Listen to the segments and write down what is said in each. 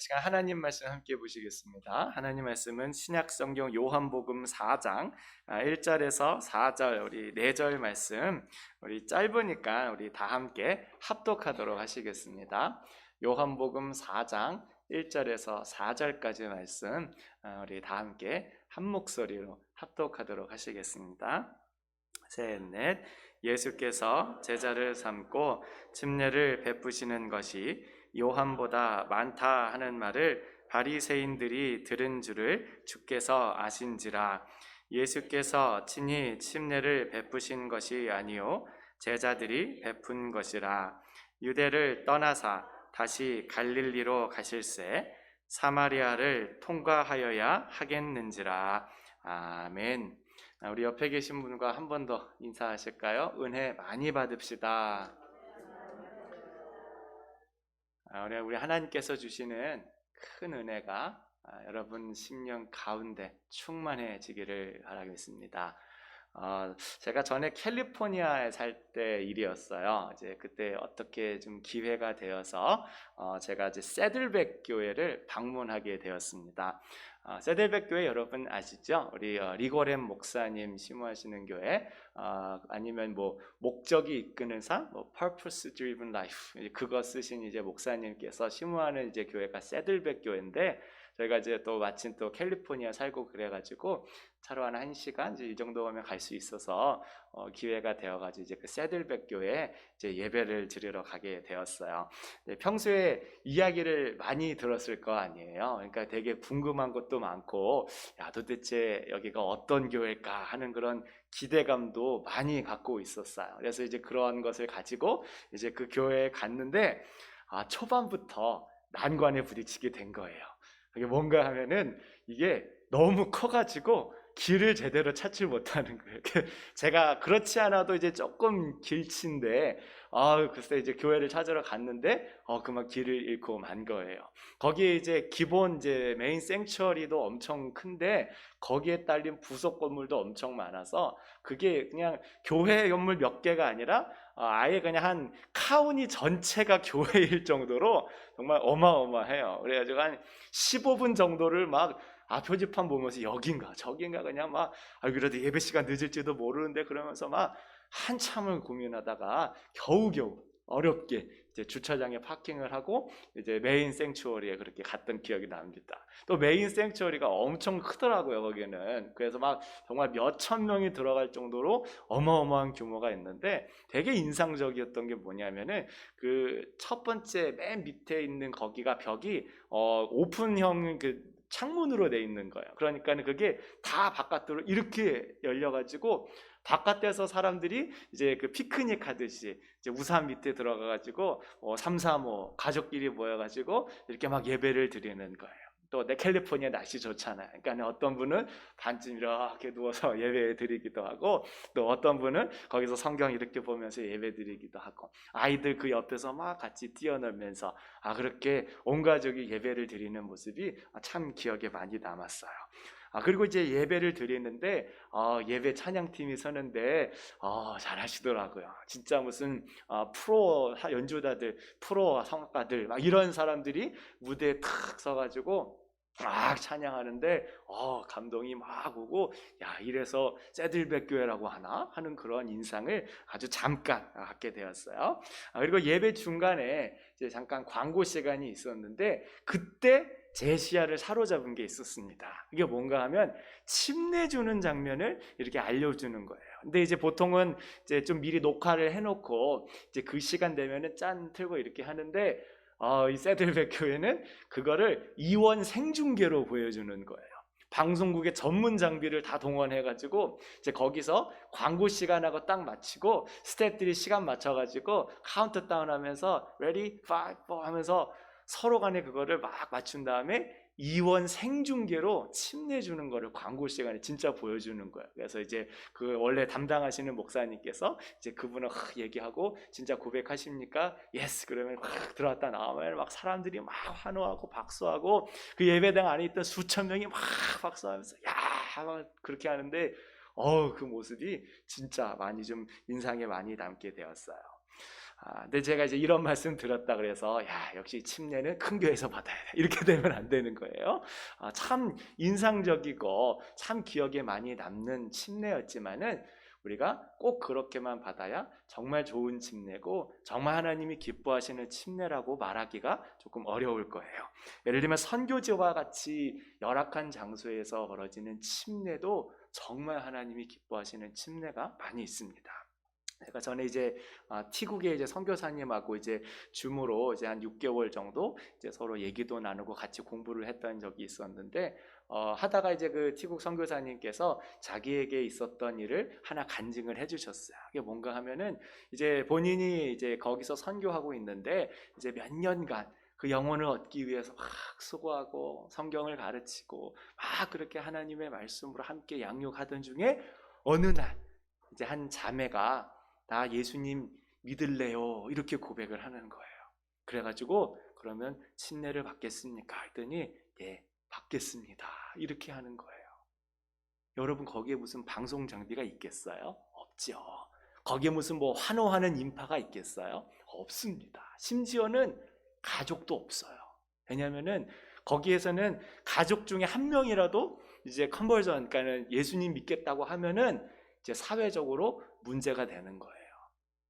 시간 하나님 말씀 함께 보시겠습니다. 하나님 말씀은 신약성경 요한복음 4장 1절에서 4절 우리 4절 말씀 우리 짧으니까 우리 다 함께 합독하도록 하시겠습니다. 요한복음 4장 1절에서 4절까지 말씀 우리 다 함께 한 목소리로 합독하도록 하시겠습니다. 셋, 넷. 예수께서 제자를 삼고 침례를 베푸시는 것이 요한보다 많다 하는 말을 바리새인들이 들은 줄을 주께서 아신지라. 예수께서 친히 침례를 베푸신 것이 아니요 제자들이 베푼 것이라. 유대를 떠나사 다시 갈릴리로 가실새 사마리아를 통과하여야 하겠는지라. 아멘. 우리 옆에 계신 분과 한 번 더 인사하실까요? 은혜 많이 받읍시다. 우리 하나님께서 주시는 큰 은혜가 여러분 심령 가운데 충만해지기를 바라겠습니다. 제가 전에 캘리포니아에 살 때 일이었어요. 이제 그때 어떻게 좀 기회가 되어서 제가 이제 세들백 교회를 방문하게 되었습니다. 세들백 교회 여러분 아시죠? 우리 리고렘 목사님 심호하시는 교회, 아니면 뭐 목적이 이끄는 삶, 뭐 Purpose Driven Life 그거 쓰신 이제 목사님께서 심호하는 이제 교회가 세들백 교회인데, 저희가 이제 또 마침 또 캘리포니아 살고 그래가지고 차로 한 1시간 이제 이 정도 가면 갈 수 있어서 기회가 되어가지고 이제 그 세들백 교회에 이제 예배를 드리러 가게 되었어요. 평소에 이야기를 많이 들었을 거 아니에요. 그러니까 되게 궁금한 것도 많고, 야 도대체 여기가 어떤 교회일까 하는 그런 기대감도 많이 갖고 있었어요. 그래서 이제 그런 것을 가지고 이제 그 교회에 갔는데 초반부터 난관에 부딪히게 된 거예요. 이게 뭔가 하면은 이게 너무 커가지고 길을 제대로 찾지 못하는 거예요. 제가 그렇지 않아도 이제 조금 길친데, 글쎄 이제 교회를 찾으러 갔는데, 그만 길을 잃고 만 거예요. 거기에 이제 기본 이제 메인 생츄어리도 엄청 큰데, 거기에 딸린 부속 건물도 엄청 많아서, 그게 그냥 교회 건물 몇 개가 아니라, 아예 그냥 한 카운티 전체가 교회일 정도로 정말 어마어마해요. 그래가지고 한 15분 정도를 막 표지판 보면서 여긴가 저긴가 그냥 막 그래도 예배 시간 늦을지도 모르는데 그러면서 막 한참을 고민하다가 겨우겨우 어렵게 이제 주차장에 파킹을 하고 이제 메인 생츄어리에 그렇게 갔던 기억이 납니다. 또 메인 생츄어리가 엄청 크더라고요 거기는. 그래서 막 정말 몇천 명이 들어갈 정도로 어마어마한 규모가 있는데, 되게 인상적이었던 게 뭐냐면은 그 첫 번째 맨 밑에 있는 거기가 벽이 오픈형 그 창문으로 돼 있는 거예요. 그러니까 그게 다 바깥으로 이렇게 열려가지고 바깥에서 사람들이 이제 그 피크닉 하듯이 이제 우산 밑에 들어가가지고 3, 4모 가족끼리 모여가지고 이렇게 막 예배를 드리는 거예요. 또 캘리포니아 날씨 좋잖아요. 그러니까 어떤 분은 반쯤 이렇게 누워서 예배 드리기도 하고, 또 어떤 분은 거기서 성경 이렇게 보면서 예배 드리기도 하고, 아이들 그 옆에서 막 같이 뛰어놀면서 그렇게 온 가족이 예배를 드리는 모습이 참 기억에 많이 남았어요. 그리고 이제 예배를 드리는데 예배 찬양팀이 서는데 잘하시더라고요. 진짜 무슨 프로 연주자들, 프로 성악가들 막 이런 사람들이 무대에 탁 서가지고 막 찬양하는데 감동이 막 오고, 야 이래서 세들백 교회라고 하나 하는 그런 인상을 아주 잠깐 갖게 되었어요. 그리고 예배 중간에 이제 잠깐 광고 시간이 있었는데, 그때 제 시야를 사로잡은 게 있었습니다. 이게 뭔가 하면 침례 주는 장면을 이렇게 알려주는 거예요. 근데 이제 보통은 이제 좀 미리 녹화를 해놓고 이제 그 시간 되면은 짠 틀고 이렇게 하는데, 이 세들백 교회는 그거를 이원 생중계로 보여주는 거예요. 방송국의 전문 장비를 다 동원해가지고 이제 거기서 광고 시간하고 딱 맞추고 스태프들이 시간 맞춰가지고 카운트다운하면서 ready, 5, 4 하면서 서로 간에 그거를 막 맞춘 다음에 이원 생중계로 침례 주는 거를 광고 시간에 진짜 보여주는 거예요. 그래서 이제 그 원래 담당하시는 목사님께서 이제 그분을 얘기하고 진짜 고백하십니까? 예스. 그러면 막 들어왔다 나오면 막 사람들이 막 환호하고 박수하고 그 예배당 안에 있던 수천 명이 막 박수하면서 야 막 그렇게 하는데 그 모습이 진짜 많이 좀 인상에 많이 남게 되었어요. 근데 제가 이제 이런 말씀 들었다 그래서 야, 역시 침례는 큰 교회에서 받아야 돼. 이렇게 되면 안 되는 거예요. 참 인상적이고 참 기억에 많이 남는 침례였지만은 우리가 꼭 그렇게만 받아야 정말 좋은 침례고 정말 하나님이 기뻐하시는 침례라고 말하기가 조금 어려울 거예요. 예를 들면 선교지와 같이 열악한 장소에서 벌어지는 침례도 정말 하나님이 기뻐하시는 침례가 많이 있습니다. 제가 전에 이제 티국의 이제 선교사님하고 이제 줌으로 이제 한 6개월 정도 이제 서로 얘기도 나누고 같이 공부를 했던 적이 있었는데 하다가 이제 그 티국 선교사님께서 자기에게 있었던 일을 하나 간증을 해주셨어요. 이게 뭔가 하면은 이제 본인이 이제 거기서 선교하고 있는데 이제 몇 년간 그 영혼을 얻기 위해서 막 수고하고 성경을 가르치고 막 그렇게 하나님의 말씀으로 함께 양육하던 중에 어느 날 이제 한 자매가 나 예수님 믿을래요 이렇게 고백을 하는 거예요. 그래가지고 그러면 침례를 받겠습니까? 했더니 예, 받겠습니다 이렇게 하는 거예요. 여러분 거기에 무슨 방송 장비가 있겠어요? 없죠. 거기에 무슨 뭐 환호하는 인파가 있겠어요? 없습니다. 심지어는 가족도 없어요. 왜냐하면은 거기에서는 가족 중에 한 명이라도 이제 컨버전, 그러니까 예수님 믿겠다고 하면은 이제 사회적으로 문제가 되는 거예요.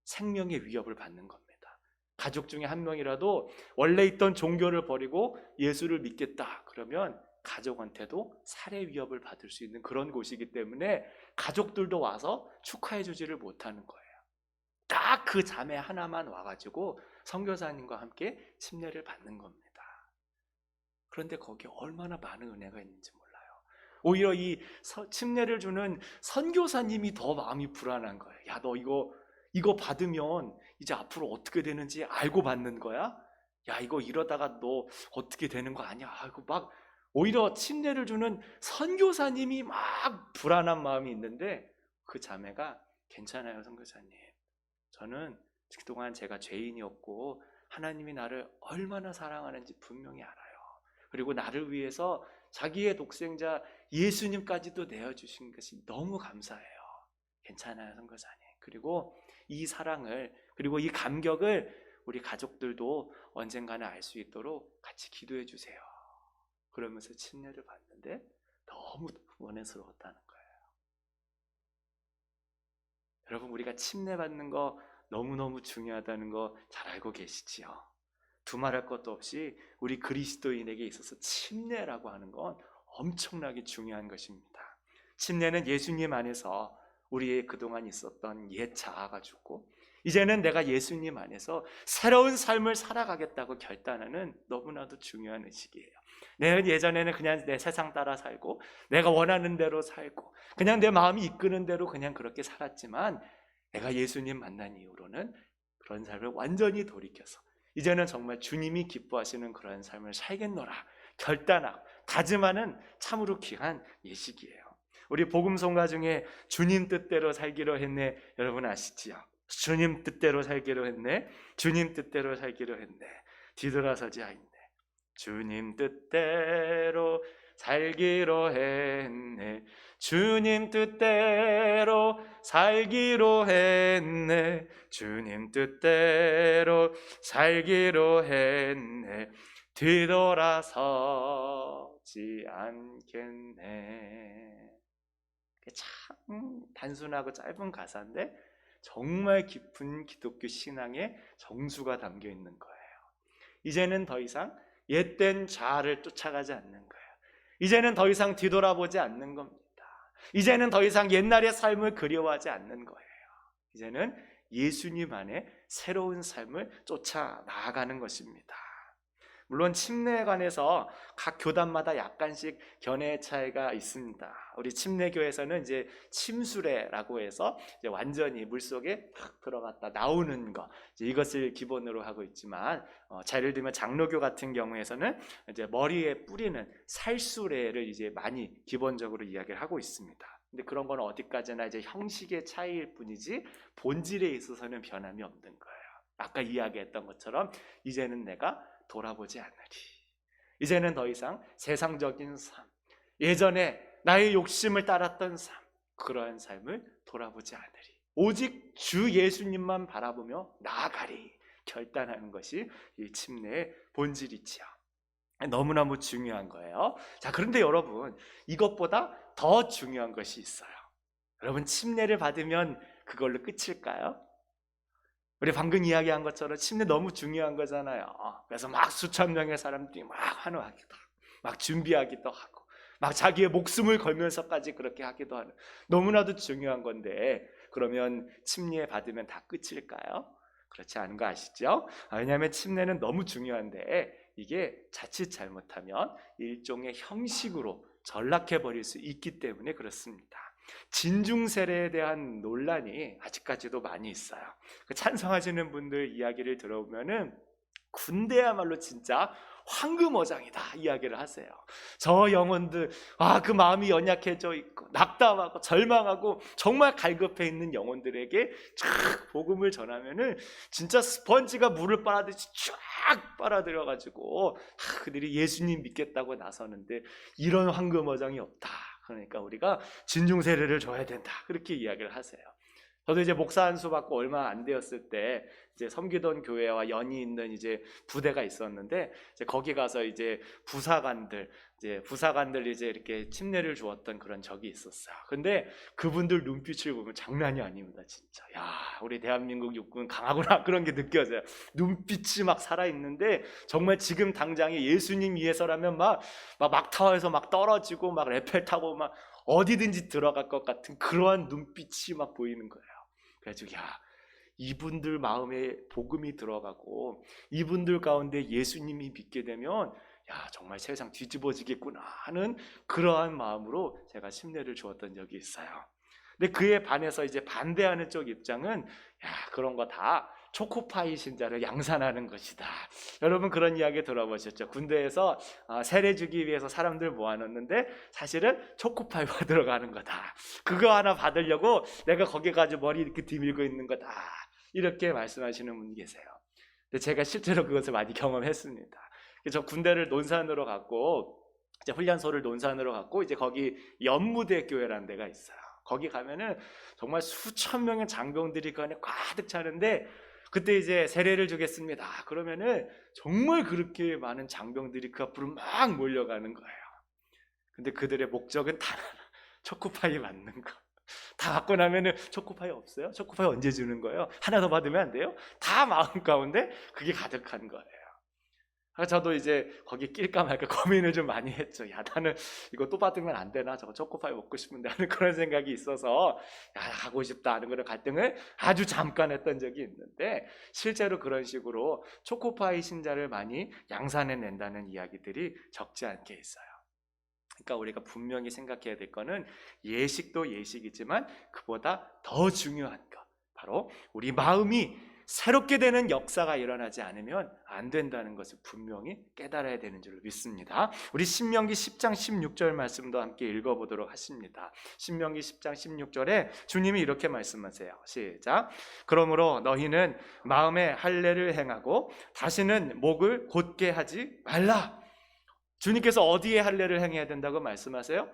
생명의 위협을 받는 겁니다. 가족 중에 한 명이라도 원래 있던 종교를 버리고 예수를 믿겠다 그러면 가족한테도 살해 위협을 받을 수 있는 그런 곳이기 때문에 가족들도 와서 축하해 주지를 못하는 거예요. 딱 그 자매 하나만 와가지고 선교사님과 함께 침례를 받는 겁니다. 그런데 거기에 얼마나 많은 은혜가 있는지 몰라요. 오히려 이 침례를 주는 선교사님이 더 마음이 불안한 거예요. 야, 너 이거 받으면 이제 앞으로 어떻게 되는지 알고 받는 거야? 야, 이거 이러다가 너 어떻게 되는 거 아니야? 아이고, 막 오히려 침례를 주는 선교사님이 막 불안한 마음이 있는데 그 자매가 괜찮아요, 선교사님. 저는 그동안 제가 죄인이었고 하나님이 나를 얼마나 사랑하는지 분명히 알아요. 그리고 나를 위해서 자기의 독생자 예수님까지도 내어주신 것이 너무 감사해요. 괜찮아요, 선교사님. 그리고 이 사랑을 그리고 이 감격을 우리 가족들도 언젠가는 알 수 있도록 같이 기도해 주세요. 그러면서 침례를 받는데 너무 원해스러웠다는 거예요. 여러분 우리가 침례 받는 거 너무너무 중요하다는 거 잘 알고 계시지요? 두말할 것도 없이 우리 그리스도인에게 있어서 침례라고 하는 건 엄청나게 중요한 것입니다. 침례는 예수님 안에서 우리의 그동안 있었던 옛 자아가 죽고 이제는 내가 예수님 안에서 새로운 삶을 살아가겠다고 결단하는 너무나도 중요한 의식이에요. 내가 예전에는 그냥 내 세상 따라 살고 내가 원하는 대로 살고 그냥 내 마음이 이끄는 대로 그냥 그렇게 살았지만 내가 예수님 만난 이후로는 그런 삶을 완전히 돌이켜서 이제는 정말 주님이 기뻐하시는 그런 삶을 살겠노라 결단하고 다짐하는 참으로 귀한 예식이에요. 우리 복음성가 중에 주님 뜻대로 살기로 했네, 여러분 아시지요? 주님 뜻대로 살기로 했네, 주님 뜻대로 살기로 했네, 뒤돌아서지 않네, 주님 뜻대로 살기로 했네, 주님 뜻대로 살기로 했네, 주님 뜻대로 살기로 했네, 뒤돌아서지 않겠네. 참 단순하고 짧은 가사인데 정말 깊은 기독교 신앙의 정수가 담겨 있는 거예요. 이제는 더 이상 옛된 자아를 쫓아가지 않는 거예요. 이제는 더 이상 뒤돌아보지 않는 겁니다. 이제는 더 이상 옛날의 삶을 그리워하지 않는 거예요. 이제는 예수님 안에 새로운 삶을 쫓아 나아가는 것입니다. 물론 침례에 관해서 각 교단마다 약간씩 견해의 차이가 있습니다. 우리 침례교에서는 이제 침수례라고 해서 이제 완전히 물속에 탁 들어갔다 나오는 거 이것을 기본으로 하고 있지만 예를 들면 장로교 같은 경우에서는 이제 머리에 뿌리는 살수례를 이제 많이 기본적으로 이야기를 하고 있습니다. 근데 그런 건 어디까지나 이제 형식의 차이일 뿐이지 본질에 있어서는 변함이 없는 거예요. 아까 이야기했던 것처럼 이제는 내가 돌아보지 않으리. 이제는 더 이상 세상적인 삶, 예전에 나의 욕심을 따랐던 삶, 그러한 삶을 돌아보지 않으리. 오직 주 예수님만 바라보며 나아가리 결단하는 것이 이 침례의 본질이지요. 너무너무 중요한 거예요. 자, 그런데 여러분, 이것보다 더 중요한 것이 있어요. 여러분, 침례를 받으면 그걸로 끝일까요? 우리 방금 이야기한 것처럼 침례 너무 중요한 거잖아요. 그래서 막 수천 명의 사람들이 막 환호하기도 하고, 막 준비하기도 하고, 막 자기의 목숨을 걸면서까지 그렇게 하기도 하는, 너무나도 중요한 건데, 그러면 침례 받으면 다 끝일까요? 그렇지 않은 거 아시죠? 왜냐하면 침례는 너무 중요한데 이게 자칫 잘못하면 일종의 형식으로 전락해버릴 수 있기 때문에 그렇습니다. 진중 세례에 대한 논란이 아직까지도 많이 있어요. 찬성하시는 분들 이야기를 들어보면은 군대야말로 진짜 황금어장이다 이야기를 하세요. 저 영혼들, 그 마음이 연약해져 있고 낙담하고 절망하고 정말 갈급해 있는 영혼들에게 쫙 복음을 전하면은 진짜 스펀지가 물을 빨아들이듯이 쫙 빨아들여가지고 그들이 예수님 믿겠다고 나서는데 이런 황금어장이 없다. 그러니까 우리가 진중 세례를 줘야 된다. 그렇게 이야기를 하세요. 저도 이제 목사 한 수 받고 얼마 안 되었을 때 이제 섬기던 교회와 연이 있는 이제 부대가 있었는데 이제 거기 가서 이제 부사관들 이제 이렇게 침례를 주었던 그런 적이 있었어요. 근데 그분들 눈빛을 보면 장난이 아닙니다, 진짜. 야, 우리 대한민국 육군 강하구나 그런 게 느껴져요. 눈빛이 막 살아 있는데 정말 지금 당장에 예수님 위해서라면 막 막타워에서 막 떨어지고 막 에펠 타고 막 어디든지 들어갈 것 같은 그러한 눈빛이 막 보이는 거예요. 그래가지고 이분들 마음에 복음이 들어가고 이분들 가운데 예수님이 믿게 되면 정말 세상 뒤집어지겠구나 하는 그러한 마음으로 제가 침례를 주었던 적이 있어요. 근데 그에 반해서 이제 반대하는 쪽 입장은 그런 거 다 초코파이 신자를 양산하는 것이다. 여러분 그런 이야기 들어보셨죠? 군대에서 세례 주기 위해서 사람들 모아놓는데 사실은 초코파이 받으러 가는 거다. 그거 하나 받으려고 내가 거기 가지고 머리 이렇게 뒤밀고 있는 거다. 이렇게 말씀하시는 분이 계세요. 근데 제가 실제로 그것을 많이 경험했습니다. 저 군대를 논산으로 갔고 이제 훈련소를 논산으로 갔고 이제 거기 연무대 교회라는 데가 있어요. 거기 가면은 정말 수천 명의 장병들이 그 안에 가득 차는데 그때 이제 세례를 주겠습니다. 그러면은 정말 그렇게 많은 장병들이 그 앞으로 막 몰려가는 거예요. 근데 그들의 목적은 단 하나, 초코파이 맞는 거. 다 받고 나면은 초코파이 없어요? 초코파이 언제 주는 거예요? 하나 더 받으면 안 돼요? 다 마음 가운데 그게 가득한 거예요. 저도 이제 거기 낄까 말까 고민을 좀 많이 했죠. 나는 이거 또 받으면 안 되나? 저거 초코파이 먹고 싶은데 하는 그런 생각이 있어서 가고 싶다 하는 그런 갈등을 아주 잠깐 했던 적이 있는데 실제로 그런 식으로 초코파이 신자를 많이 양산해낸다는 이야기들이 적지 않게 있어요. 그러니까 우리가 분명히 생각해야 될 거는 예식도 예식이지만 그보다 더 중요한 것, 바로 우리 마음이 새롭게 되는 역사가 일어나지 않으면 안 된다는 것을 분명히 깨달아야 되는 줄 믿습니다. 우리 신명기 10장 16절 말씀도 함께 읽어보도록 하십니다. 신명기 10장 16절에 주님이 이렇게 말씀하세요. 시작. 그러므로 너희는 마음에 할례를 행하고 다시는 목을 곧게 하지 말라. 주님께서 어디에 할례를 행해야 된다고 말씀하세요?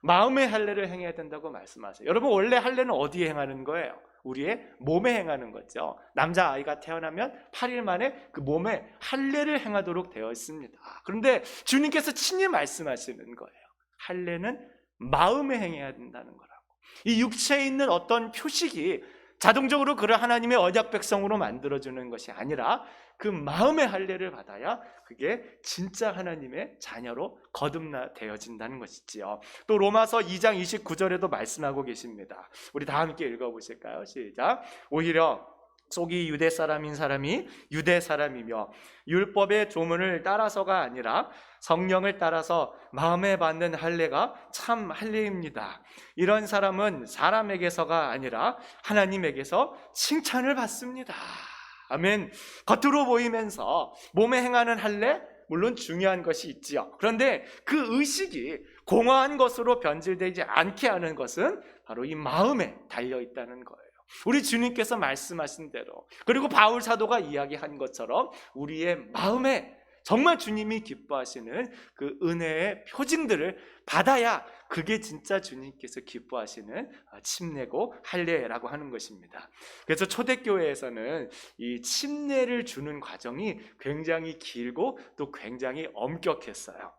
마음의 할례를 행해야 된다고 말씀하세요. 여러분 원래 할례는 어디에 행하는 거예요? 우리의 몸에 행하는 거죠. 남자아이가 태어나면 8일 만에 그 몸에 할례를 행하도록 되어 있습니다. 그런데 주님께서 친히 말씀하시는 거예요. 할례는 마음에 행해야 된다는 거라고. 이 육체에 있는 어떤 표식이 자동적으로 그를 하나님의 언약 백성으로 만들어주는 것이 아니라 그 마음의 할례를 받아야 그게 진짜 하나님의 자녀로 거듭나되어진다는 것이지요. 또 로마서 2장 29절에도 말씀하고 계십니다. 우리 다 함께 읽어보실까요? 시작. 오히려 속이 유대 사람인 사람이 유대 사람이며 율법의 조문을 따라서가 아니라 성령을 따라서 마음에 받는 할례가 참 할례입니다. 이런 사람은 사람에게서가 아니라 하나님에게서 칭찬을 받습니다. 아멘. 겉으로 보이면서 몸에 행하는 할례 물론 중요한 것이 있지요. 그런데 그 의식이 공허한 것으로 변질되지 않게 하는 것은 바로 이 마음에 달려 있다는 거예요. 우리 주님께서 말씀하신 대로, 그리고 바울 사도가 이야기한 것처럼 우리의 마음에 정말 주님이 기뻐하시는 그 은혜의 표징들을 받아야 그게 진짜 주님께서 기뻐하시는 침례고 할례라고 하는 것입니다. 그래서 초대교회에서는 이 침례를 주는 과정이 굉장히 길고 또 굉장히 엄격했어요.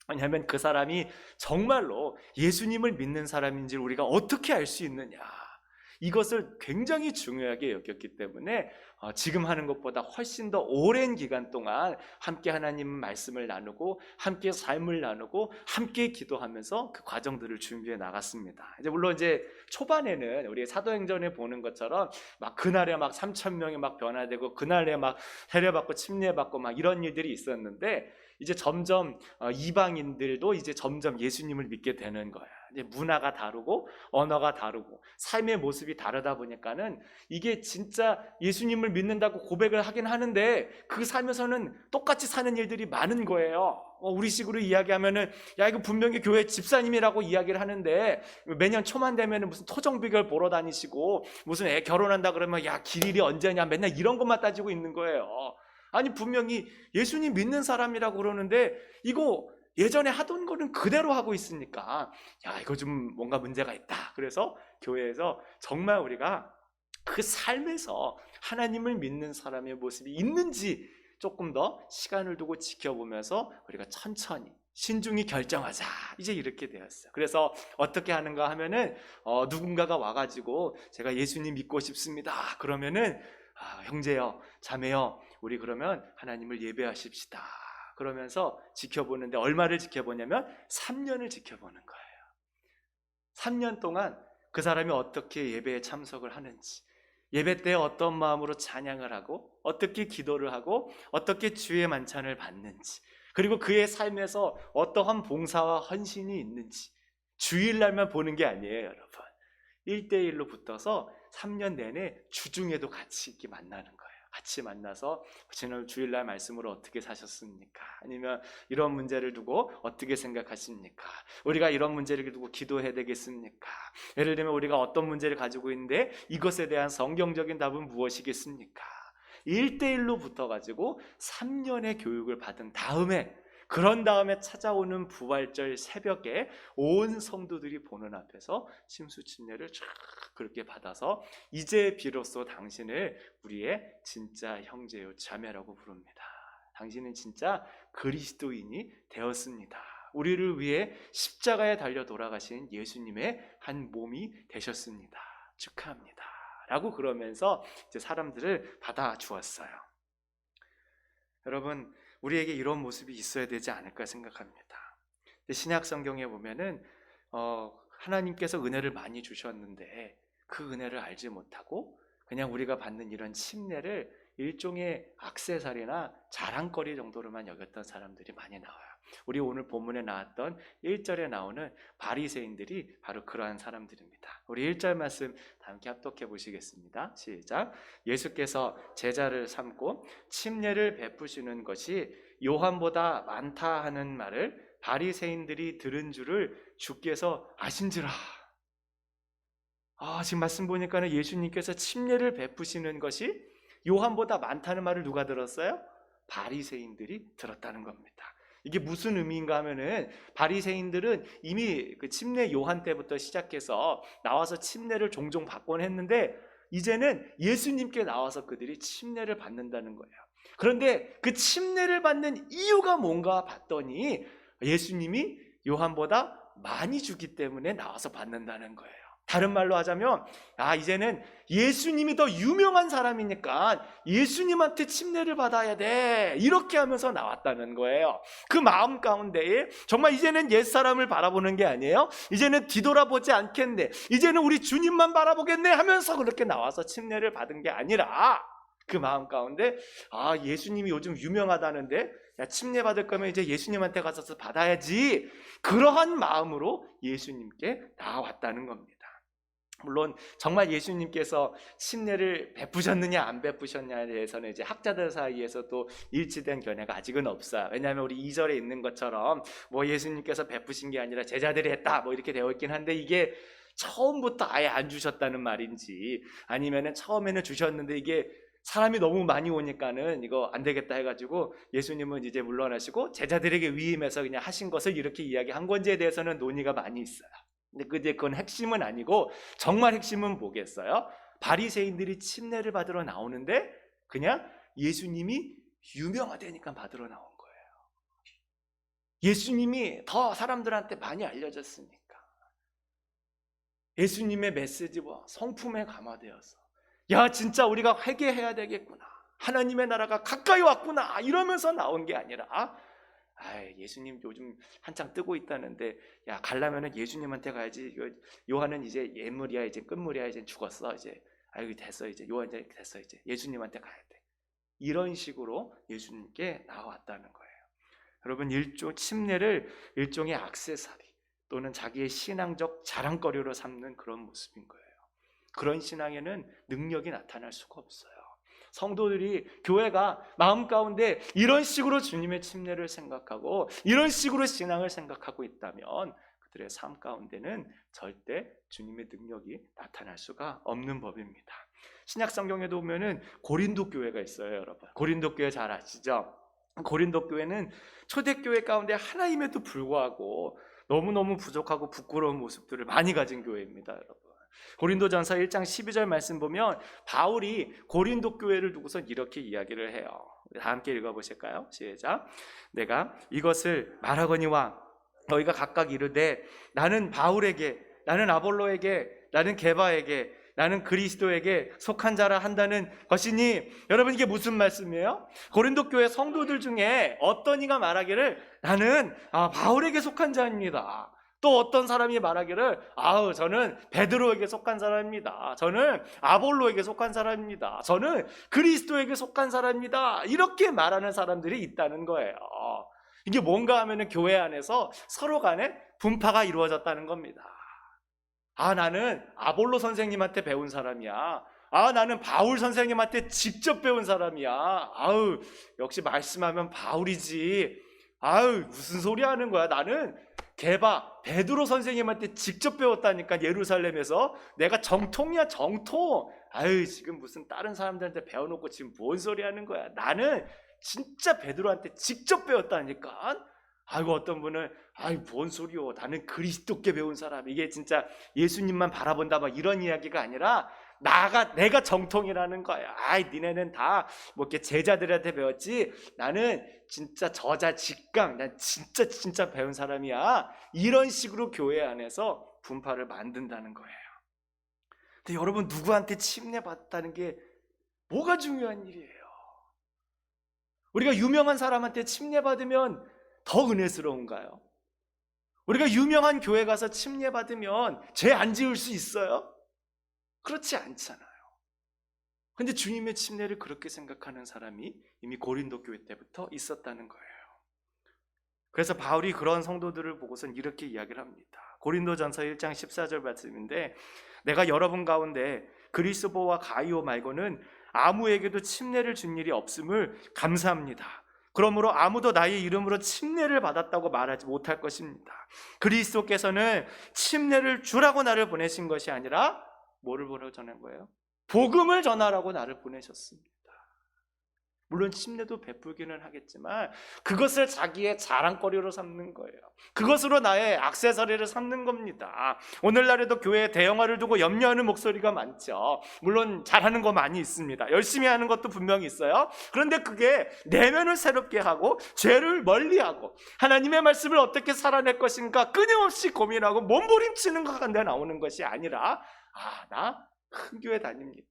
왜냐하면 그 사람이 정말로 예수님을 믿는 사람인지 우리가 어떻게 알 수 있느냐, 이것을 굉장히 중요하게 여겼기 때문에 지금 하는 것보다 훨씬 더 오랜 기간 동안 함께 하나님 말씀을 나누고 함께 삶을 나누고 함께 기도하면서 그 과정들을 준비해 나갔습니다. 물론 이제 초반에는 우리 사도행전에 보는 것처럼 막 그날에 막 3,000명이 막 변화되고 그날에 막 세례받고 침례받고 막 이런 일들이 있었는데, 이제 점점 이방인들도 이제 점점 예수님을 믿게 되는 거예요. 이제 문화가 다르고 언어가 다르고 삶의 모습이 다르다 보니까는 이게 진짜 예수님을 믿는다고 고백을 하긴 하는데 그 삶에서는 똑같이 사는 일들이 많은 거예요. 우리식으로 이야기하면은 야, 이거 분명히 교회 집사님이라고 이야기를 하는데 매년 초만 되면은 무슨 토정비결 보러 다니시고 무슨 애 결혼한다 그러면 야, 길일이 언제냐, 맨날 이런 것만 따지고 있는 거예요. 아니, 분명히 예수님 믿는 사람이라고 그러는데 이거 예전에 하던 거는 그대로 하고 있으니까 야, 이거 좀 뭔가 문제가 있다. 그래서 교회에서 정말 우리가 그 삶에서 하나님을 믿는 사람의 모습이 있는지 조금 더 시간을 두고 지켜보면서 우리가 천천히 신중히 결정하자, 이제 이렇게 되었어요. 그래서 어떻게 하는가 하면은 누군가가 와가지고 제가 예수님 믿고 싶습니다 그러면은 형제요, 자매요, 우리 그러면 하나님을 예배하십시다 그러면서 지켜보는데, 얼마를 지켜보냐면 3년을 지켜보는 거예요. 3년 동안 그 사람이 어떻게 예배에 참석을 하는지, 예배 때 어떤 마음으로 찬양을 하고 어떻게 기도를 하고 어떻게 주의 만찬을 받는지, 그리고 그의 삶에서 어떠한 봉사와 헌신이 있는지 주일날만 보는 게 아니에요, 여러분. 1대1로 붙어서 3년 내내 주중에도 같이 이렇게 만나는 거예요. 같이 만나서 지난 주일날 말씀으로 어떻게 사셨습니까? 아니면 이런 문제를 두고 어떻게 생각하십니까? 우리가 이런 문제를 두고 기도해야 되겠습니까? 예를 들면 우리가 어떤 문제를 가지고 있는데 이것에 대한 성경적인 답은 무엇이겠습니까? 1대1로 붙어가지고 3년의 교육을 받은 다음에, 그런 다음에 찾아오는 부활절 새벽에 온 성도들이 보는 앞에서 심수침례를 쫙 그렇게 받아서 이제 비로소 당신을 우리의 진짜 형제요 자매라고 부릅니다. 당신은 진짜 그리스도인이 되었습니다. 우리를 위해 십자가에 달려 돌아가신 예수님의 한 몸이 되셨습니다. 축하합니다 라고 그러면서 이제 사람들을 받아주었어요. 여러분, 우리에게 이런 모습이 있어야 되지 않을까 생각합니다. 신약 성경에 보면은 하나님께서 은혜를 많이 주셨는데 그 은혜를 알지 못하고 그냥 우리가 받는 이런 침례를 일종의 액세서리나 자랑거리 정도로만 여겼던 사람들이 많이 나와요. 우리 오늘 본문에 나왔던 1절에 나오는 바리새인들이 바로 그러한 사람들입니다. 우리 1절 말씀 함께 합독해 보시겠습니다. 시작. 예수께서 제자를 삼고 침례를 베푸시는 것이 요한보다 많다 하는 말을 바리새인들이 들은 줄을 주께서 아신지라. 지금 말씀 보니까는 예수님께서 침례를 베푸시는 것이 요한보다 많다는 말을 누가 들었어요? 바리새인들이 들었다는 겁니다. 이게 무슨 의미인가 하면은 바리새인들은 이미 그 침례 요한 때부터 시작해서 나와서 침례를 종종 받곤 했는데 이제는 예수님께 나와서 그들이 침례를 받는다는 거예요. 그런데 그 침례를 받는 이유가 뭔가 봤더니 예수님이 요한보다 많이 주기 때문에 나와서 받는다는 거예요. 다른 말로 하자면 이제는 예수님이 더 유명한 사람이니까 예수님한테 침례를 받아야 돼, 이렇게 하면서 나왔다는 거예요. 그 마음 가운데에 정말 이제는 옛사람을 바라보는 게 아니에요. 이제는 뒤돌아보지 않겠네, 이제는 우리 주님만 바라보겠네 하면서 그렇게 나와서 침례를 받은 게 아니라 그 마음 가운데 예수님이 요즘 유명하다는데 침례 받을 거면 이제 예수님한테 가서 받아야지, 그러한 마음으로 예수님께 나왔다는 겁니다. 물론 정말 예수님께서 침례를 베푸셨느냐 안 베푸셨냐에 대해서는 이제 학자들 사이에서도 일치된 견해가 아직은 없어요. 왜냐하면 우리 2절에 있는 것처럼 뭐 예수님께서 베푸신 게 아니라 제자들이 했다 뭐 이렇게 되어 있긴 한데, 이게 처음부터 아예 안 주셨다는 말인지 아니면은 처음에는 주셨는데 이게 사람이 너무 많이 오니까는 이거 안 되겠다 해가지고 예수님은 이제 물러나시고 제자들에게 위임해서 그냥 하신 것을 이렇게 이야기한 건지에 대해서는 논의가 많이 있어요. 근데 그건 핵심은 아니고, 정말 핵심은 뭐겠어요? 바리새인들이 침례를 받으러 나오는데 그냥 예수님이 유명하다니까 받으러 나온 거예요. 예수님이 더 사람들한테 많이 알려졌으니까. 예수님의 메시지와 성품에 감화되어서, 야 진짜 우리가 회개해야 되겠구나, 하나님의 나라가 가까이 왔구나, 이러면서 나온 게 아니라, 예수님 요즘 한창 뜨고 있다는데 야 가려면은 예수님한테 가야지. 요한은 이제 예물이야, 이제 끝물이야, 이제 죽었어, 이제 아이고 됐어, 이제 요한 이제 됐어, 이제 예수님한테 가야 돼. 이런 식으로 예수님께 나왔다는 거예요. 여러분, 침례를 일종의 액세서리 또는 자기의 신앙적 자랑거리로 삼는 그런 모습인 거예요. 그런 신앙에는 능력이 나타날 수가 없어요. 성도들이, 교회가 마음 가운데 이런 식으로 주님의 침례를 생각하고 이런 식으로 신앙을 생각하고 있다면 그들의 삶 가운데는 절대 주님의 능력이 나타날 수가 없는 법입니다. 신약 성경에도 보면은 고린도 교회가 있어요, 여러분. 고린도 교회 잘 아시죠? 고린도 교회는 초대교회 가운데 하나임에도 불구하고 너무너무 부족하고 부끄러운 모습들을 많이 가진 교회입니다, 여러분. 고린도전서 1장 12절 말씀 보면 바울이 고린도 교회를 두고서 이렇게 이야기를 해요. 다 함께 읽어보실까요? 시작. 내가 이것을 말하거니와 너희가 각각 이르되 나는 바울에게, 나는 아볼로에게, 나는 게바에게, 나는 그리스도에게 속한 자라 한다는 것이니. 여러분, 이게 무슨 말씀이에요? 고린도 교회 성도들 중에 어떤 이가 말하기를 나는 바울에게 속한 자입니다. 또 어떤 사람이 말하기를 저는 베드로에게 속한 사람입니다. 저는 아볼로에게 속한 사람입니다. 저는 그리스도에게 속한 사람입니다. 이렇게 말하는 사람들이 있다는 거예요. 이게 뭔가 하면은 교회 안에서 서로 간에 분파가 이루어졌다는 겁니다. 나는 아볼로 선생님한테 배운 사람이야. 나는 바울 선생님한테 직접 배운 사람이야. 역시 말씀하면 바울이지. 무슨 소리 하는 거야. 나는 베드로 선생님한테 직접 배웠다니까, 예루살렘에서. 내가 정통이야, 정통. 지금 무슨 다른 사람들한테 배워놓고 지금 뭔 소리 하는 거야. 나는 진짜 베드로한테 직접 배웠다니까. 어떤 분은 뭔 소리요, 나는 그리스도께 배운 사람. 이게 진짜 예수님만 바라본다 막 이런 이야기가 아니라 내가 정통이라는 거야. 니네는 다 뭐 이렇게 제자들한테 배웠지, 나는 진짜 저자 직강, 난 진짜 배운 사람이야. 이런 식으로 교회 안에서 분파를 만든다는 거예요. 근데 여러분, 누구한테 침례 받았다는 게 뭐가 중요한 일이에요? 우리가 유명한 사람한테 침례 받으면 더 은혜스러운가요? 우리가 유명한 교회 가서 침례 받으면 죄 안 지을 수 있어요? 그렇지 않잖아요. 근데 주님의 침례를 그렇게 생각하는 사람이 이미 고린도 교회 때부터 있었다는 거예요. 그래서 바울이 그런 성도들을 보고선 이렇게 이야기를 합니다. 고린도전서 1장 14절 말씀인데, 내가 여러분 가운데 그리스도와 가이오 말고는 아무에게도 침례를 준 일이 없음을 감사합니다. 그러므로 아무도 나의 이름으로 침례를 받았다고 말하지 못할 것입니다. 그리스도께서는 침례를 주라고 나를 보내신 것이 아니라 뭐를 보러 전한 거예요? 복음을 전하라고 나를 보내셨습니다. 물론 침례도 베풀기는 하겠지만 그것을 자기의 자랑거리로 삼는 거예요. 그것으로 나의 액세서리를 삼는 겁니다. 오늘날에도 교회에 대형화를 두고 염려하는 목소리가 많죠. 물론 잘하는 거 많이 있습니다. 열심히 하는 것도 분명히 있어요. 그런데 그게 내면을 새롭게 하고 죄를 멀리하고 하나님의 말씀을 어떻게 살아낼 것인가 끊임없이 고민하고 몸부림치는 것 가운데 나오는 것이 아니라, 나 큰 교회 다닙니다.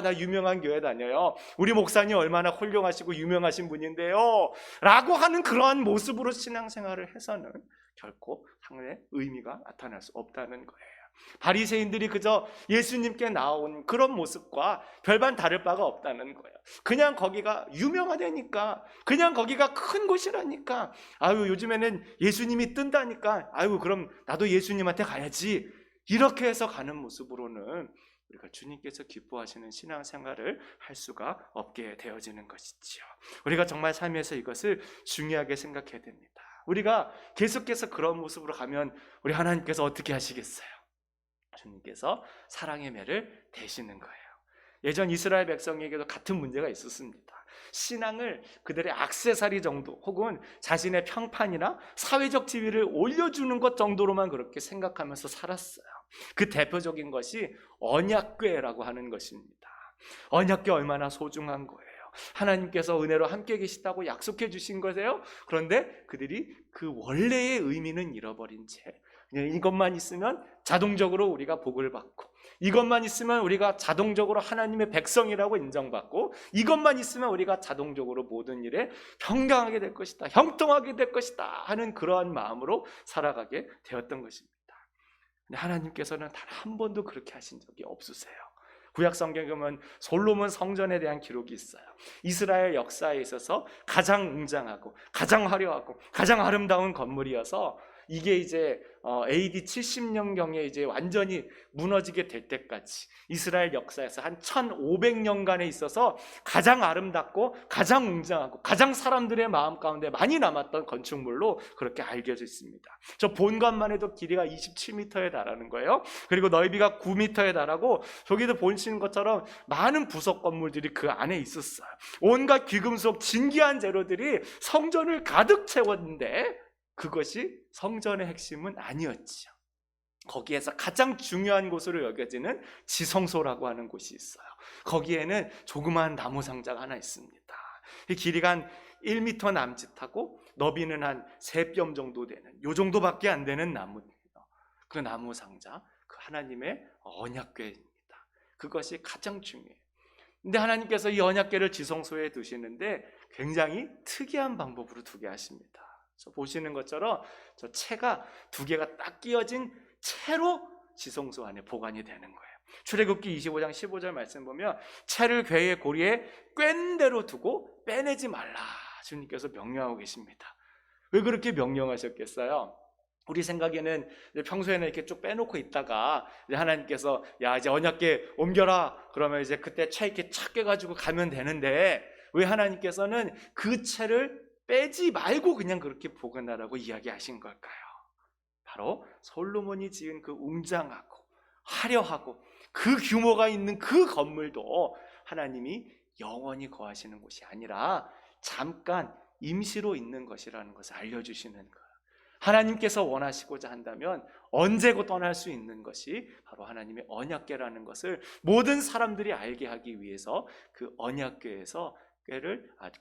나 유명한 교회 다녀요. 우리 목사님 얼마나 훌륭하시고 유명하신 분인데요, 라고 하는 그러한 모습으로 신앙생활을 해서는 결코 상의 의미가 나타날 수 없다는 거예요. 바리새인들이 그저 예수님께 나온 그런 모습과 별반 다를 바가 없다는 거예요. 그냥 거기가 유명하다니까, 그냥 거기가 큰 곳이라니까, 요즘에는 예수님이 뜬다니까, 그럼 나도 예수님한테 가야지, 이렇게 해서 가는 모습으로는 우리가 주님께서 기뻐하시는 신앙생활을 할 수가 없게 되어지는 것이지요. 우리가 정말 삶에서 이것을 중요하게 생각해야 됩니다. 우리가 계속해서 그런 모습으로 가면 우리 하나님께서 어떻게 하시겠어요? 주님께서 사랑의 매를 대시는 거예요. 예전 이스라엘 백성에게도 같은 문제가 있었습니다. 신앙을 그들의 액세서리 정도 혹은 자신의 평판이나 사회적 지위를 올려주는 것 정도로만 그렇게 생각하면서 살았어요. 그 대표적인 것이 언약궤라고 하는 것입니다. 언약궤 얼마나 소중한 거예요. 하나님께서 은혜로 함께 계시다고 약속해 주신 거세요. 그런데 그들이 그 원래의 의미는 잃어버린 채 그냥 이것만 있으면 자동적으로 우리가 복을 받고, 이것만 있으면 우리가 자동적으로 하나님의 백성이라고 인정받고, 이것만 있으면 우리가 자동적으로 모든 일에 평강하게 될 것이다, 형통하게 될 것이다 하는 그러한 마음으로 살아가게 되었던 것입니다. 근데 하나님께서는 단 한 번도 그렇게 하신 적이 없으세요. 구약 성경에 보면 솔로몬 성전에 대한 기록이 있어요. 이스라엘 역사에 있어서 가장 웅장하고 가장 화려하고 가장 아름다운 건물이어서 이게 이제 AD 70년경에 이제 완전히 무너지게 될 때까지 이스라엘 역사에서 한 1500년간에 있어서 가장 아름답고 가장 웅장하고 가장 사람들의 마음 가운데 많이 남았던 건축물로 그렇게 알려져 있습니다. 저 본관만 해도 길이가 27m에 달하는 거예요. 그리고 넓이가 9m에 달하고 저기도 보시는 것처럼 많은 부속 건물들이 그 안에 있었어요. 온갖 귀금속 진귀한 재료들이 성전을 가득 채웠는데 그것이 성전의 핵심은 아니었지요. 거기에서 가장 중요한 곳으로 여겨지는 지성소라고 하는 곳이 있어요. 거기에는 조그마한 나무 상자가 하나 있습니다. 이 길이가 한 1m 남짓하고 너비는 한 3뼘 정도 되는, 요 정도밖에 안 되는 나무예요. 그 나무 상자, 그 하나님의 언약궤입니다. 그것이 가장 중요해요. 근데 하나님께서 이 언약궤를 지성소에 두시는데 굉장히 특이한 방법으로 두게 하십니다. 보시는 것처럼 저 채가 2개가 딱 끼어진 채로 지성소 안에 보관이 되는 거예요. 출애굽기 25장 15절 말씀 보면 채를 궤의 고리에 꿰는 대로 두고 빼내지 말라 주님께서 명령하고 계십니다. 왜 그렇게 명령하셨겠어요? 우리 생각에는 평소에는 이렇게 쭉 빼놓고 있다가 하나님께서 야 이제 언약궤 옮겨라 그러면 이제 그때 채 이렇게 착 껴가지고 가면 되는데 왜 하나님께서는 그 채를 빼지 말고 그냥 그렇게 보관하라고 이야기하신 걸까요? 바로 솔로몬이 지은 그 웅장하고 화려하고 그 규모가 있는 그 건물도 하나님이 영원히 거하시는 곳이 아니라 잠깐 임시로 있는 것이라는 것을 알려주시는 거예요. 하나님께서 원하시고자 한다면 언제고 떠날 수 있는 것이 바로 하나님의 언약궤라는 것을 모든 사람들이 알게 하기 위해서 그 언약궤에서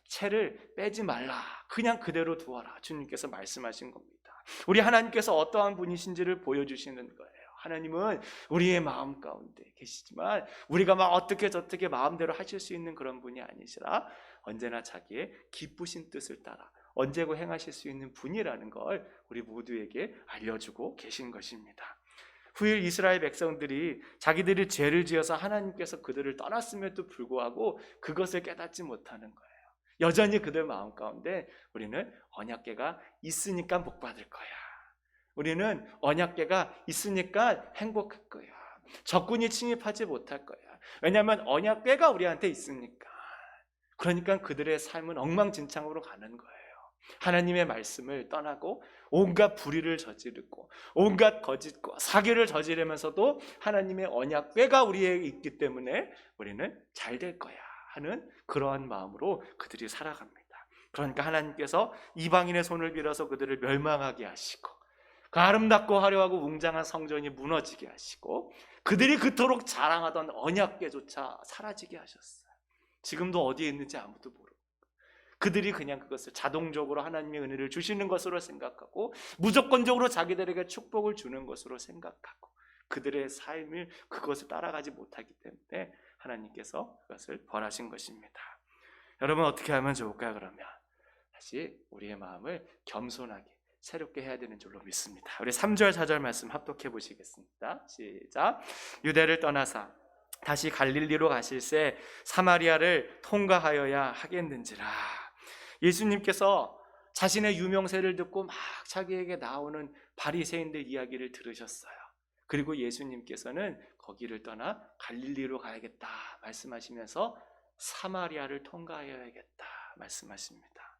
채를 빼지 말라, 그냥 그대로 두어라 주님께서 말씀하신 겁니다. 우리 하나님께서 어떠한 분이신지를 보여주시는 거예요. 하나님은 우리의 마음 가운데 계시지만 우리가 막 어떻게 저떻게 마음대로 하실 수 있는 그런 분이 아니시라 언제나 자기의 기쁘신 뜻을 따라 언제고 행하실 수 있는 분이라는 걸 우리 모두에게 알려주고 계신 것입니다. 후일 이스라엘 백성들이 자기들이 죄를 지어서 하나님께서 그들을 떠났음에도 불구하고 그것을 깨닫지 못하는 거예요. 여전히 그들 마음 가운데 우리는 언약궤가 있으니까 복 받을 거야, 우리는 언약궤가 있으니까 행복할 거야, 적군이 침입하지 못할 거야, 왜냐하면 언약궤가 우리한테 있으니까. 그러니까 그들의 삶은 엉망진창으로 가는 거예요. 하나님의 말씀을 떠나고 온갖 불의를 저지르고 온갖 거짓과 사기를 저지르면서도 하나님의 언약궤가 우리에게 있기 때문에 우리는 잘 될 거야 하는 그러한 마음으로 그들이 살아갑니다. 그러니까 하나님께서 이방인의 손을 빌어서 그들을 멸망하게 하시고 그 아름답고 화려하고 웅장한 성전이 무너지게 하시고 그들이 그토록 자랑하던 언약궤조차 사라지게 하셨어요. 지금도 어디에 있는지 아무도 모르고 그들이 그냥 그것을 자동적으로 하나님의 은혜를 주시는 것으로 생각하고 무조건적으로 자기들에게 축복을 주는 것으로 생각하고 그들의 삶을 그것을 따라가지 못하기 때문에 하나님께서 그것을 벌하신 것입니다. 여러분 어떻게 하면 좋을까요? 그러면 다시 우리의 마음을 겸손하게 새롭게 해야 되는 줄로 믿습니다. 우리 3절 4절 말씀 합독해 보시겠습니다. 시작. 유대를 떠나사 다시 갈릴리로 가실새 사마리아를 통과하여야 하겠는지라. 예수님께서 자신의 유명세를 듣고 막 자기에게 나오는 바리새인들 이야기를 들으셨어요. 그리고 예수님께서는 거기를 떠나 갈릴리로 가야겠다 말씀하시면서 사마리아를 통과해야겠다 말씀하십니다.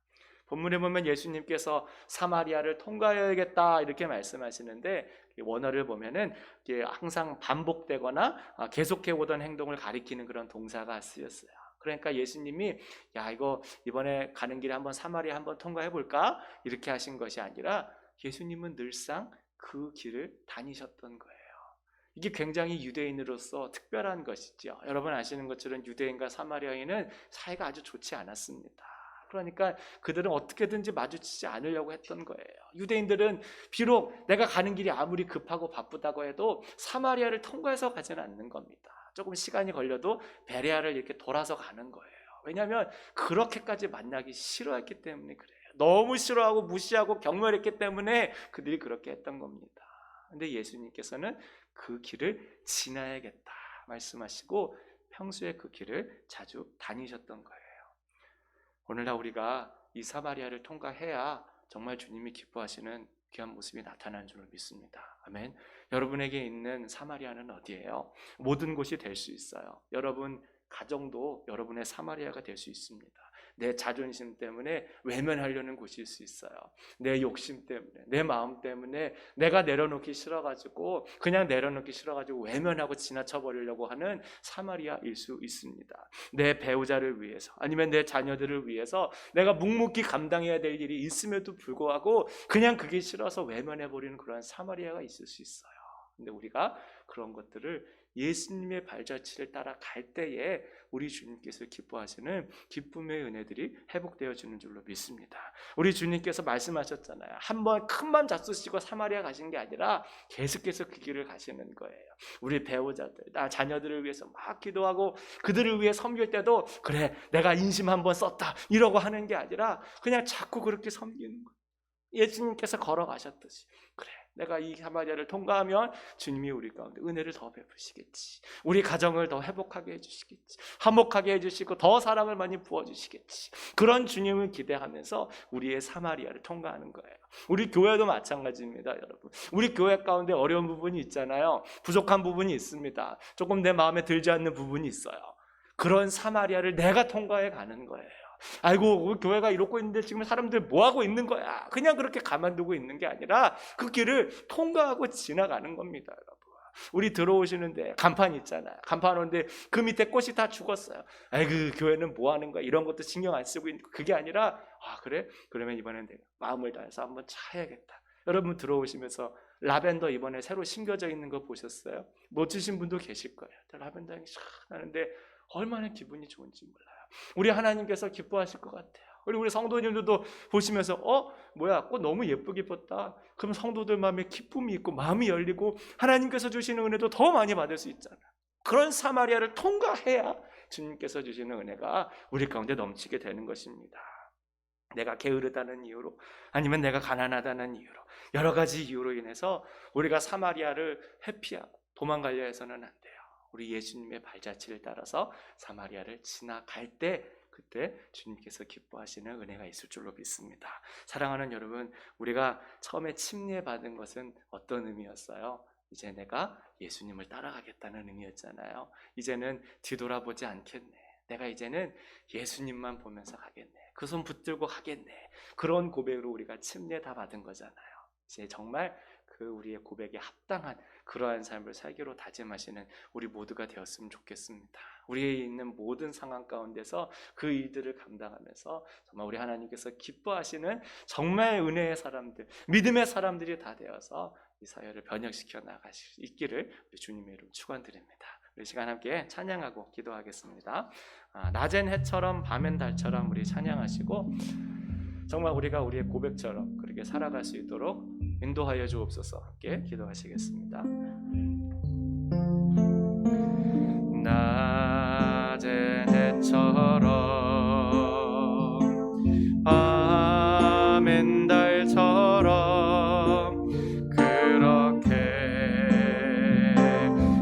본문에 보면 예수님께서 사마리아를 통과해야겠다 이렇게 말씀하시는데, 원어를 보면은 항상 반복되거나 계속해 오던 행동을 가리키는 그런 동사가 쓰였어요. 그러니까 예수님이 야, 이거 이번에 가는 길에 한번 사마리아 한번 통과해 볼까 이렇게 하신 것이 아니라 예수님은 늘상 그 길을 다니셨던 거예요. 이게 굉장히 유대인으로서 특별한 것이죠. 여러분 아시는 것처럼 유대인과 사마리아인은 사이가 아주 좋지 않았습니다. 그러니까 그들은 어떻게든지 마주치지 않으려고 했던 거예요. 유대인들은 비록 내가 가는 길이 아무리 급하고 바쁘다고 해도 사마리아를 통과해서 가지는 않는 겁니다. 조금 시간이 걸려도 베레아를 이렇게 돌아서 가는 거예요. 왜냐하면 그렇게까지 만나기 싫어했기 때문에 그래요. 너무 싫어하고 무시하고 경멸했기 때문에 그들이 그렇게 했던 겁니다. 근데 예수님께서는 그 길을 지나야겠다 말씀하시고 평소에 그 길을 자주 다니셨던 거예요. 오늘날 우리가 이 사마리아를 통과해야 정말 주님이 기뻐하시는 귀한 모습이 나타나는 줄 믿습니다. 아멘. 여러분에게 있는 사마리아는 어디예요? 모든 곳이 될 수 있어요. 여러분 가정도 여러분의 사마리아가 될 수 있습니다. 내 자존심 때문에 외면하려는 곳일 수 있어요. 내 욕심 때문에, 내 마음 때문에 내가 내려놓기 싫어가지고 그냥 내려놓기 싫어가지고 외면하고 지나쳐버리려고 하는 사마리아일 수 있습니다. 내 배우자를 위해서 아니면 내 자녀들을 위해서 내가 묵묵히 감당해야 될 일이 있음에도 불구하고 그냥 그게 싫어서 외면해버리는 그런 사마리아가 있을 수 있어요. 근데 우리가 그런 것들을 예수님의 발자취를 따라 갈 때에 우리 주님께서 기뻐하시는 기쁨의 은혜들이 회복되어지는 줄로 믿습니다. 우리 주님께서 말씀하셨잖아요. 한번 큰맘 잡수시고 사마리아 가신 게 아니라 계속해서 그 길을 가시는 거예요. 우리 배우자들, 자녀들을 위해서 막 기도하고 그들을 위해 섬길 때도 그래 내가 인심 한번 썼다 이러고 하는 게 아니라 그냥 자꾸 그렇게 섬기는 거예요. 예수님께서 걸어가셨듯이 그래 내가 이 사마리아를 통과하면 주님이 우리 가운데 은혜를 더 베푸시겠지. 우리 가정을 더 회복하게 해주시겠지. 화목하게 해주시고 더 사랑을 많이 부어주시겠지. 그런 주님을 기대하면서 우리의 사마리아를 통과하는 거예요. 우리 교회도 마찬가지입니다. 여러분 우리 교회 가운데 어려운 부분이 있잖아요. 부족한 부분이 있습니다. 조금 내 마음에 들지 않는 부분이 있어요. 그런 사마리아를 내가 통과해 가는 거예요. 아이고 우리 교회가 이러고 있는데 지금 사람들 뭐하고 있는 거야. 그냥 그렇게 가만두고 있는 게 아니라 그 길을 통과하고 지나가는 겁니다. 여러분 우리 들어오시는데 간판 있잖아요. 간판 오는데 그 밑에 꽃이 다 죽었어요. 아이고 교회는 뭐하는 거야. 이런 것도 신경 안 쓰고 있는 그게 아니라 아 그래? 그러면 이번엔 내가 마음을 다해서 한번 차야겠다. 여러분 들어오시면서 라벤더 이번에 새로 심겨져 있는 거 보셨어요? 놓치신 분도 계실 거예요. 라벤더 향이 샥 나는데 얼마나 기분이 좋은지 몰라요. 우리 하나님께서 기뻐하실 것 같아요. 우리 성도님들도 보시면서 뭐야 꽃 너무 예쁘게 폈다. 그럼 성도들 마음에 기쁨이 있고 마음이 열리고 하나님께서 주시는 은혜도 더 많이 받을 수 있잖아요. 그런 사마리아를 통과해야 주님께서 주시는 은혜가 우리 가운데 넘치게 되는 것입니다. 내가 게으르다는 이유로 아니면 내가 가난하다는 이유로 여러 가지 이유로 인해서 우리가 사마리아를 회피하고 도망가려 해서는 안 돼요. 우리 예수님의 발자취를 따라서 사마리아를 지나갈 때 그때 주님께서 기뻐하시는 은혜가 있을 줄로 믿습니다. 사랑하는 여러분 우리가 처음에 침례받은 것은 어떤 의미였어요? 이제 내가 예수님을 따라가겠다는 의미였잖아요. 이제는 뒤돌아보지 않겠네. 내가 이제는 예수님만 보면서 가겠네. 그 손 붙들고 가겠네. 그런 고백으로 우리가 침례 다 받은 거잖아요. 이제 정말 그 우리의 고백에 합당한 그러한 삶을 살기로 다짐하시는 우리 모두가 되었으면 좋겠습니다. 우리의 있는 모든 상황 가운데서 그 일들을 감당하면서 정말 우리 하나님께서 기뻐하시는 정말 은혜의 사람들, 믿음의 사람들이 다 되어서 이 사회를 변혁시켜 나가실 수 있기를 주님의 이름 축원드립니다. 우리 시간 함께 찬양하고 기도하겠습니다. 낮엔 해처럼 밤엔 달처럼 우리 찬양하시고 정말 우리가 우리의 고백처럼 그렇게 살아갈 수 있도록 인도하여 주옵소서. 함께 기도하시겠습니다. 낮엔 해처럼 밤엔 달처럼 그렇게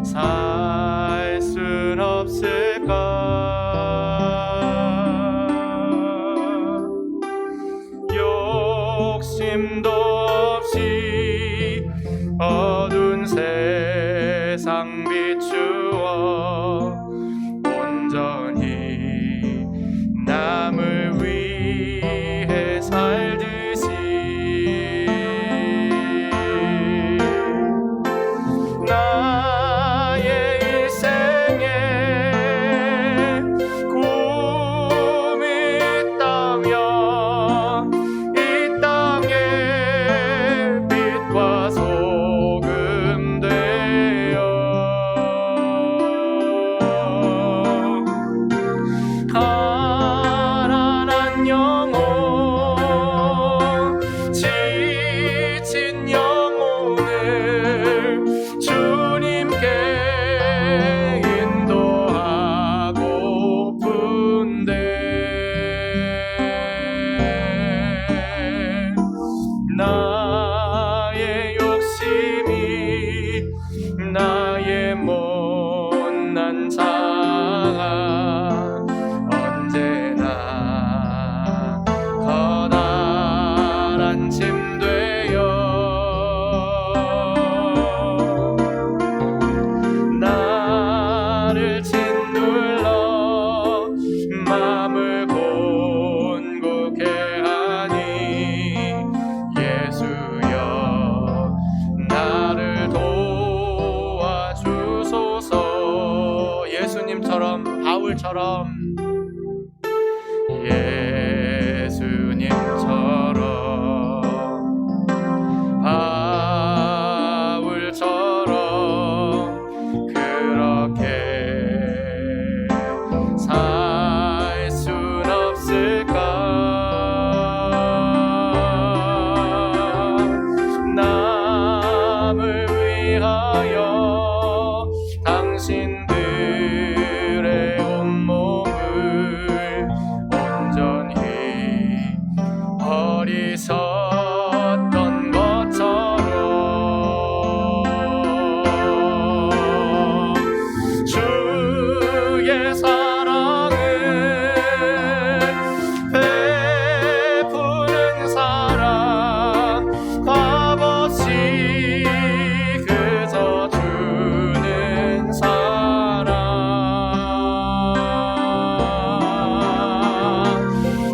살 순 없을까? 욕심도 없이 어두운 세상 비추어 온전히 남을 위해 살 지친 영혼을 주님께 인도하고픈데 나의 욕심이 나의 못난 자아 언제나 커다란 짐 되어 나를 짓눌러 마음을 곤곡해 하니 예수여 나를 도와주소서. 예수님처럼 바울처럼 바울처럼 그렇게 살 순 없을까? 남을 위하여 당신들의 온몸을 온전히 버리셨던 것처럼 주의 사랑을 베푸는 사랑 값없이 그저 주는 사랑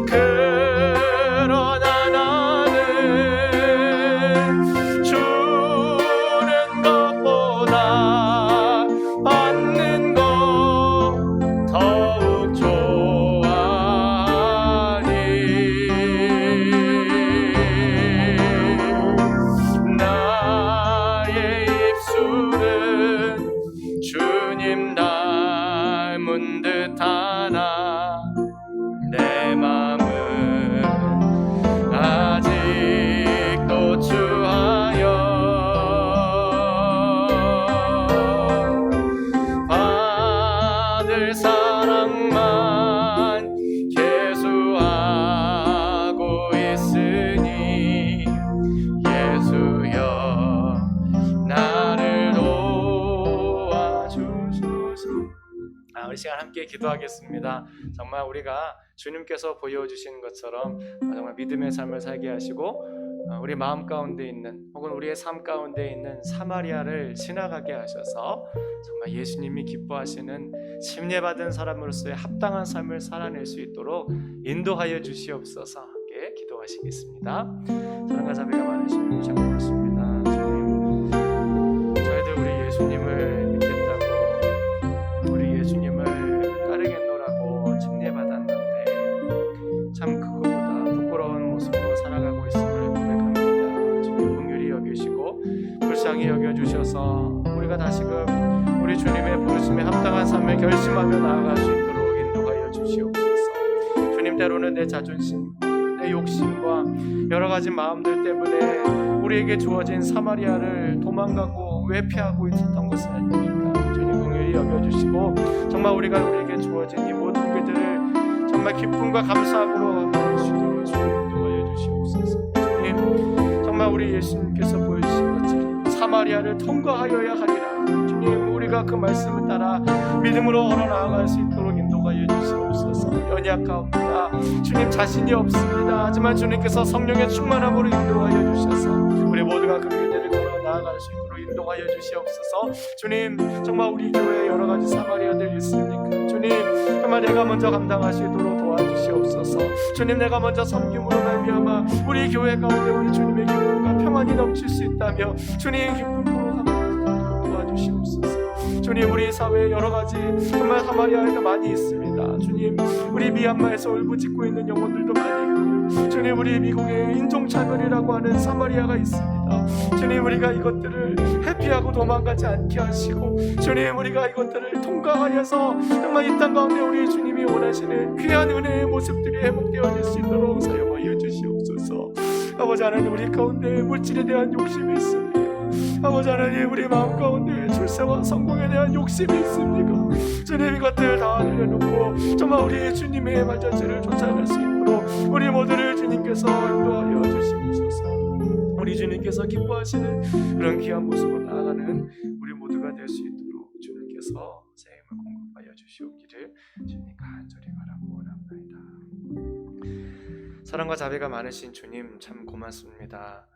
그러나 나는 주는 것보다 받는 것 더욱 좋아하니 나의 입술은 주님 닮은 듯하나 내 마음은 아직도 추하여 받을 사랑만 계수하고 있으니 예수여 나를 도와주소서. 우리 시간 함께 기도하겠습니다. 정말 우리가 주님께서 보여주신 것처럼 정말 믿음의 삶을 살게 하시고 우리 마음 가운데 있는 혹은 우리의 삶 가운데 있는 사마리아를 지나가게 하셔서 정말 예수님이 기뻐하시는 침례받은 사람으로서의 합당한 삶을 살아낼 수 있도록 인도하여 주시옵소서. 함께 기도하시겠습니다. 사랑과 자비가 많으신 주님 고맙습니다. 주님, 저희들 우리 예수님을 믿겠다고 우리 예수님을 따르겠노라고 침례받았는데 참 그거보다 부끄러운 모습으로 살아가고 있음을 고백합니다. 주님 긍휼히 여기시고 불쌍히 여겨주셔서 우리가 다시금 우리 주님의 부르심에 합당한 삶을 결심하며 나아갈 수 있도록 인도하여 주시옵소서. 주님, 때로는 내 자존심, 내 욕심과 여러 가지 마음들 때문에 우리에게 주어진 사마리아를 도망가고 외피하고 있었던 것은 아닙니까? 주님 긍휼히 여겨주시고 정말 우리가 우리에게 주어진 이 모든 일들을 정말 기쁨과 감사함으로 받을 수 있도록 주님 인도하여 주시옵소서. 주님, 정말 우리 예수님께서 보여주신 것처럼 사마리아를 통과하여야 하리라. 주님, 우리가 그 말씀을 따라 믿음으로 걸어 나아갈 수 있도록 인도하여 주시옵소서. 연약하옵니다. 주님, 자신이 없습니다. 하지만 주님께서 성령의 충만함으로 인도하여 주셔서 우리 모두가 그 길들을 걸어 나아갈 수 있도록 인도하여 주시옵소서. 주님, 정말 우리 교회에 여러 가지 사마리아들 있습니까? 주님, 정말 내가 먼저 감당하시도록 도와주시옵소서. 주님, 내가 먼저 섬김으로 말미암아 우리 교회 가운데 우리 주님의 기쁨과 평안이 넘칠 수 있다며 주님의 기쁨으로 도와주시옵소서. 주님, 우리 사회에 여러 가지 정말 사마리아가 많이 있습니다. 있습니다. 주님, 우리 미얀마에서 울부짖고 있는 영혼들도 많이 있고, 주님, 우리 미국에 인종차별이라고 하는 사마리아가 있습니다. 주님, 우리가 이것들을 회피하고 도망가지 않게 하시고, 주님, 우리가 이것들을 통과하여서 정말 이 땅 가운데 우리 주님이 원하시는 귀한 은혜의 모습들이 회복되어질 수 있도록 사용하여 주시옵소서. 아버지 하나님, 우리 가운데 물질에 대한 욕심이 있습니까? 아버지 하나님, 우리 마음 가운데 출세와 성공에 대한 욕심이 있습니까? 주님, 이것들 다 내려놓고 정말 우리 주님의 말자체를 쫓아갈 수 있도록 우리 모두를 주님께서 인도하여 주시옵소서. 우리 주님께서 기뻐하시는 그런 귀한 모습으로 나아가는 우리 모두가 될 수 있도록 주님께서 새 힘을 공급하여 주시옵기를 주님 간절히 바라고 원합니다. 사랑과 자비가 많으신 주님, 참 고맙습니다.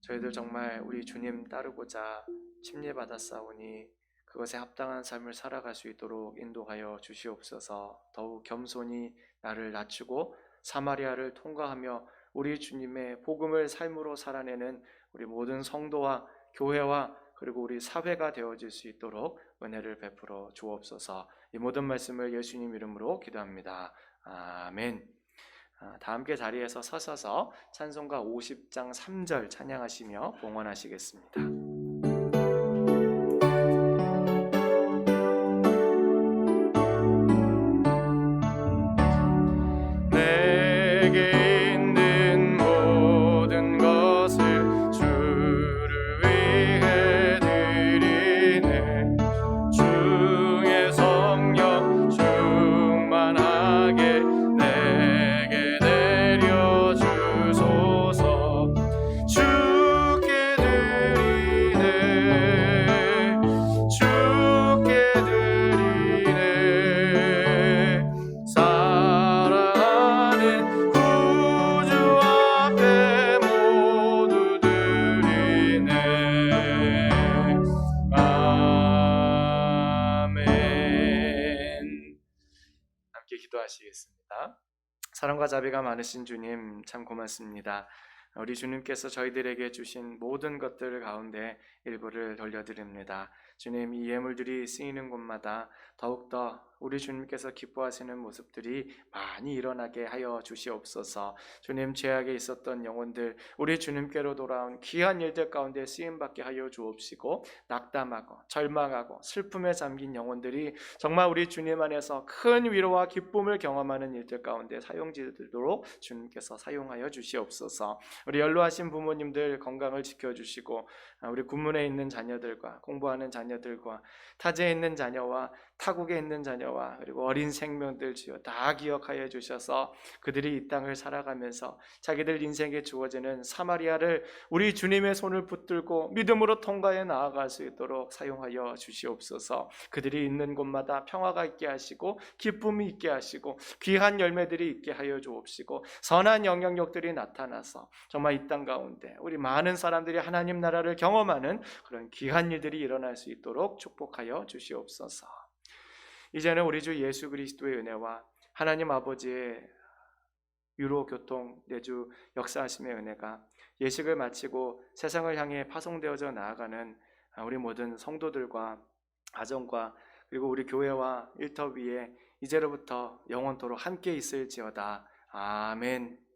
저희들 정말 우리 주님 따르고자 침례받았사오니 그것에 합당한 삶을 살아갈 수 있도록 인도하여 주시옵소서. 더욱 겸손히 나를 낮추고 사마리아를 통과하며 우리 주님의 복음을 삶으로 살아내는 우리 모든 성도와 교회와 그리고 우리 사회가 되어질 수 있도록 은혜를 베풀어 주옵소서. 이 모든 말씀을 예수님 이름으로 기도합니다. 아멘. 다 함께 자리에서 서셔서 찬송가 50장 3절 찬양하시며 봉헌하시겠습니다. 내게 있는 모든 것을 주를 위해 드리네. 주의 성령 충만하게 내게 내려주소서. 주께 드리네. 주께 드리네. 사랑하는 구주 앞에 모두 드리네. 아멘. 함께 기도하시겠습니다. 사랑과 자비가 많으신 주님, 참 고맙습니다. 우리 주님께서 저희들에게 주신 모든 것들 가운데 일부를 돌려드립니다. 주님, 이 예물들이 쓰이는 곳마다 더욱더 우리 주님께서 기뻐하시는 모습들이 많이 일어나게 하여 주시옵소서. 주님, 죄악에 있었던 영혼들 우리 주님께로 돌아온 귀한 일들 가운데 쓰임받게 하여 주옵시고, 낙담하고 절망하고 슬픔에 잠긴 영혼들이 정말 우리 주님 안에서 큰 위로와 기쁨을 경험하는 일들 가운데 사용되도록 주님께서 사용하여 주시옵소서. 우리 연로하신 부모님들 건강을 지켜주시고, 우리 군문에 있는 자녀들과 공부하는 자녀들과 타지에 있는 자녀와 타국에 있는 자녀와 그리고 어린 생명들 주여 다 기억하여 주셔서 그들이 이 땅을 살아가면서 자기들 인생에 주어지는 사마리아를 우리 주님의 손을 붙들고 믿음으로 통과해 나아갈 수 있도록 사용하여 주시옵소서. 그들이 있는 곳마다 평화가 있게 하시고 기쁨이 있게 하시고 귀한 열매들이 있게 하여 주옵시고, 선한 영향력들이 나타나서 정말 이 땅 가운데 우리 많은 사람들이 하나님 나라를 경험하는 그런 귀한 일들이 일어날 수 있도록 축복하여 주시옵소서. 이제는 우리 주 예수 그리스도의 은혜와 하나님 아버지의 유로 교통 내주 역사하심의 은혜가 예식을 마치고 세상을 향해 파송되어져 나아가는 우리 모든 성도들과 가정과 그리고 우리 교회와 일터 위에 이제로부터 영원토록 함께 있을지어다. 아멘.